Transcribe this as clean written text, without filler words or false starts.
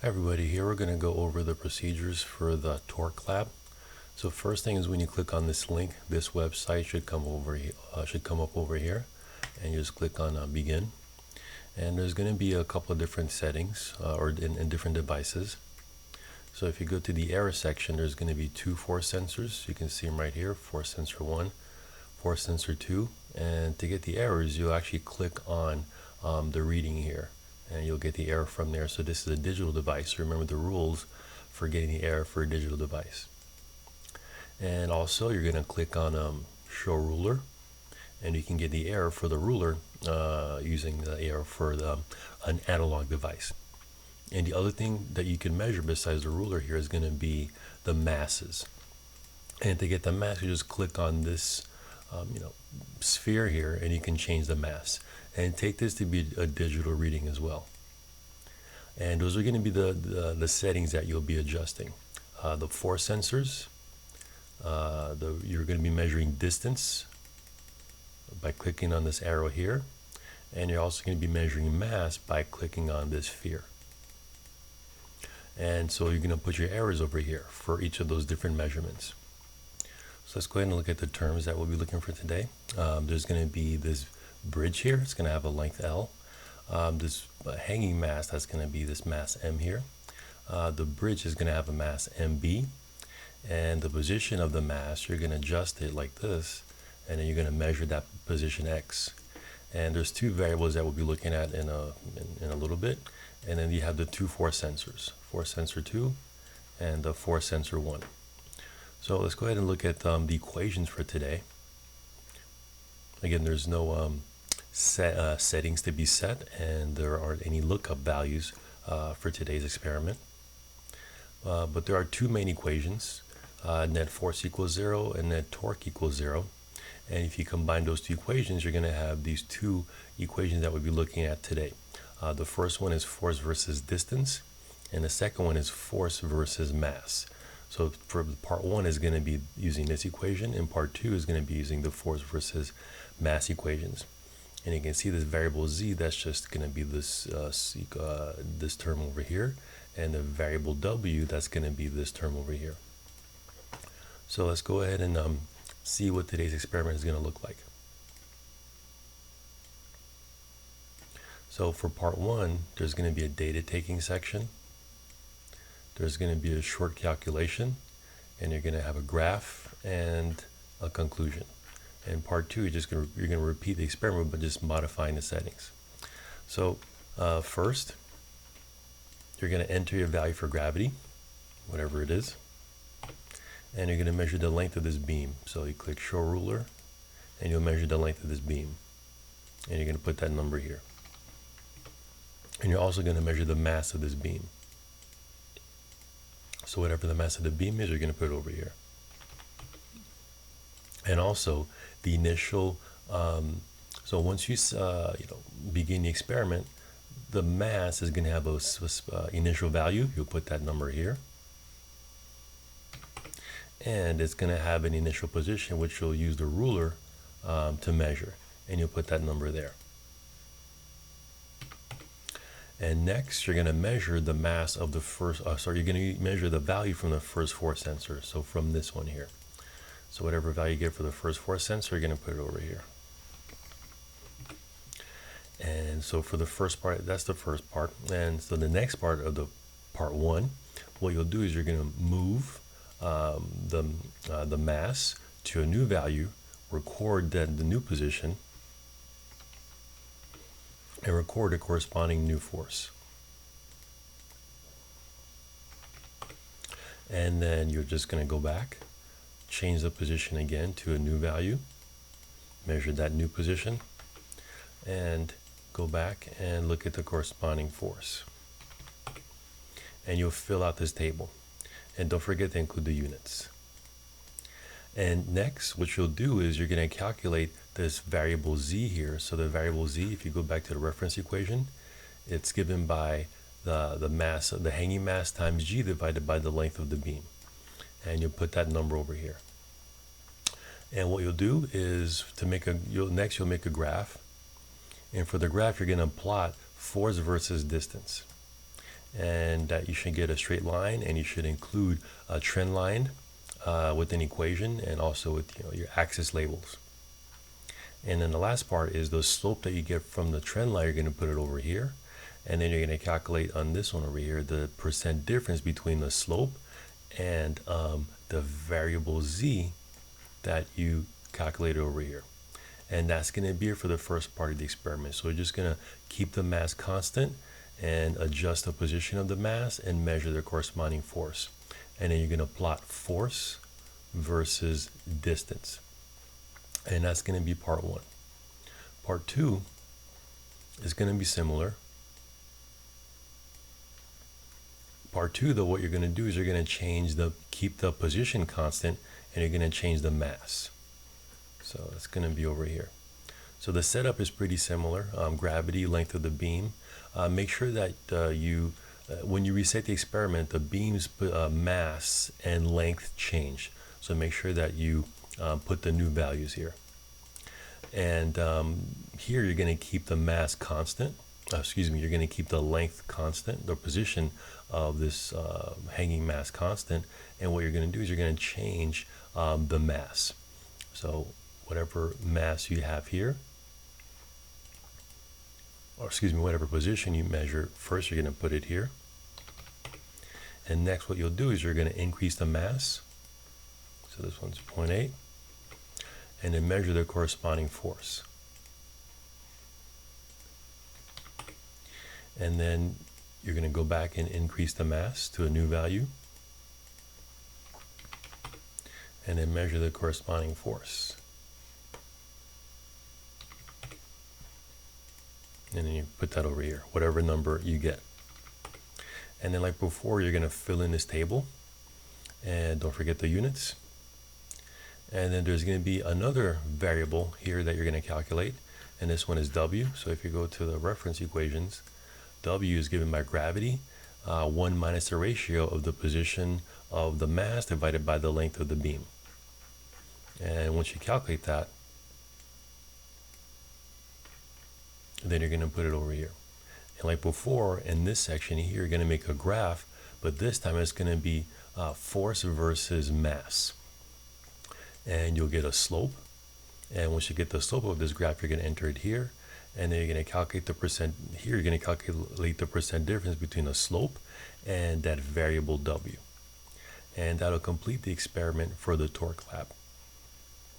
Hi everybody, here we're going to go over the procedures for the Torque Lab. So first thing is when you click on this link, this website should come up over here, and you just click on begin. And there's going to be a couple of different settings in different devices. So if you go to the error section, there's going to be two force sensors. You can see them right here, force sensor 1, force sensor 2. And to get the errors, you'll actually click on the reading here, and you'll get the error from there. So this is a digital device. Remember the rules for getting the error for a digital device. And also you're going to click on show ruler, and you can get the error for the ruler using the error for an analog device. And the other thing that you can measure besides the ruler here is going to be the masses. And to get the mass, you just click on this sphere here, and you can change the mass. And take this to be a digital reading as well. And those are going to be the settings that you'll be adjusting. The force sensors, you're going to be measuring distance by clicking on this arrow here. And you're also going to be measuring mass by clicking on this sphere. And so you're going to put your errors over here for each of those different measurements. So let's go ahead and look at the terms that we'll be looking for today. There's going to be this bridge here. It's going to have a length L. This hanging mass, that's going to be this mass M here. The bridge is going to have a mass MB. And the position of the mass, you're going to adjust it like this, and then you're going to measure that position X. And there's two variables that we'll be looking at in a little bit. And then you have the two force sensors, force sensor 2 and the force sensor 1. So let's go ahead and look at the equations for today. Again, there's no settings to be set, and there aren't any lookup values for today's experiment. But there are two main equations, net force equals 0 and net torque equals 0. And if you combine those two equations, you're going to have these two equations that we'll be looking at today. The first one is force versus distance, and the second one is force versus mass. So for part 1 is going to be using this equation, and part 2 is going to be using the force versus mass equations. And you can see this variable z, that's just going to be this this term over here, and the variable w, that's going to be this term over here. So let's go ahead and see what today's experiment is going to look like. So for part 1, there's going to be a data taking section. There's going to be a short calculation, and you're going to have a graph and a conclusion. And part 2, you're going to repeat the experiment, but just modifying the settings. So first, you're going to enter your value for gravity, whatever it is, and you're going to measure the length of this beam. So you click show ruler, and you'll measure the length of this beam, and you're going to put that number here. And you're also going to measure the mass of this beam. So whatever the mass of the beam is, you're going to put it over here. And also the initial, so once you begin the experiment, the mass is going to have a initial value. You'll put that number here. And it's going to have an initial position, which you'll use the ruler to measure. And you'll put that number there. And next, you're going to measure the mass of the first, you're going to measure the value from the first force sensor. So from this one here. So whatever value you get for the first force sensor, you're going to put it over here. And so for the first part, that's the first part. And so the next part of the part 1, what you'll do is you're going to move the mass to a new value, record the new position, and record a corresponding new force. And then you're just going to go back, change the position again to a new value, measure that new position, and go back and look at the corresponding force. And you'll fill out this table. And don't forget to include the units. And next, what you'll do is you're going to calculate this variable z here. So the variable z, if you go back to the reference equation, it's given by the mass, the hanging mass times g divided by the length of the beam. And you'll put that number over here. And what you'll do is you'll make a graph. And for the graph, you're going to plot force versus distance. and that you should get a straight line, and you should include a trend line with an equation, and also with your axis labels. And then the last part is the slope that you get from the trend line. You're going to put it over here, and then you're going to calculate on this one over here the percent difference between the slope and the variable z that you calculated over here. And that's going to be it for the first part of the experiment. So we're just going to keep the mass constant and adjust the position of the mass and measure the corresponding force. And then you're going to plot force versus distance. And that's going to be part one. Part two is going to be similar. Part two, though, what you're going to do is you're going to keep the position constant, and you're going to change the mass. So it's going to be over here. So the setup is pretty similar. Gravity, length of the beam. Make sure that when you reset the experiment, the beam's mass and length change. So make sure that you put the new values here. And here you're going to keep the mass constant. You're going to keep the length constant, the position of this hanging mass constant. And what you're going to do is you're going to change the mass. So whatever mass you have here, or whatever position you measure, first you're going to put it here. And next what you'll do is you're going to increase the mass. So this one's 0.8. And then measure the corresponding force. And then you're going to go back and increase the mass to a new value. And then measure the corresponding force. And then you put that over here, whatever number you get. And then like before, you're going to fill in this table. And don't forget the units. And then there's going to be another variable here that you're going to calculate. And this one is W. So if you go to the reference equations, W is given by gravity, 1 minus the ratio of the position of the mass divided by the length of the beam. And once you calculate that, then you're going to put it over here. And like before, in this section here, you're going to make a graph, but this time it's going to be force versus mass. And you'll get a slope. And once you get the slope of this graph, you're going to enter it here. And then you're going to calculate the percent. Here you're going to calculate the percent difference between the slope and that variable W. And that'll complete the experiment for the torque lab.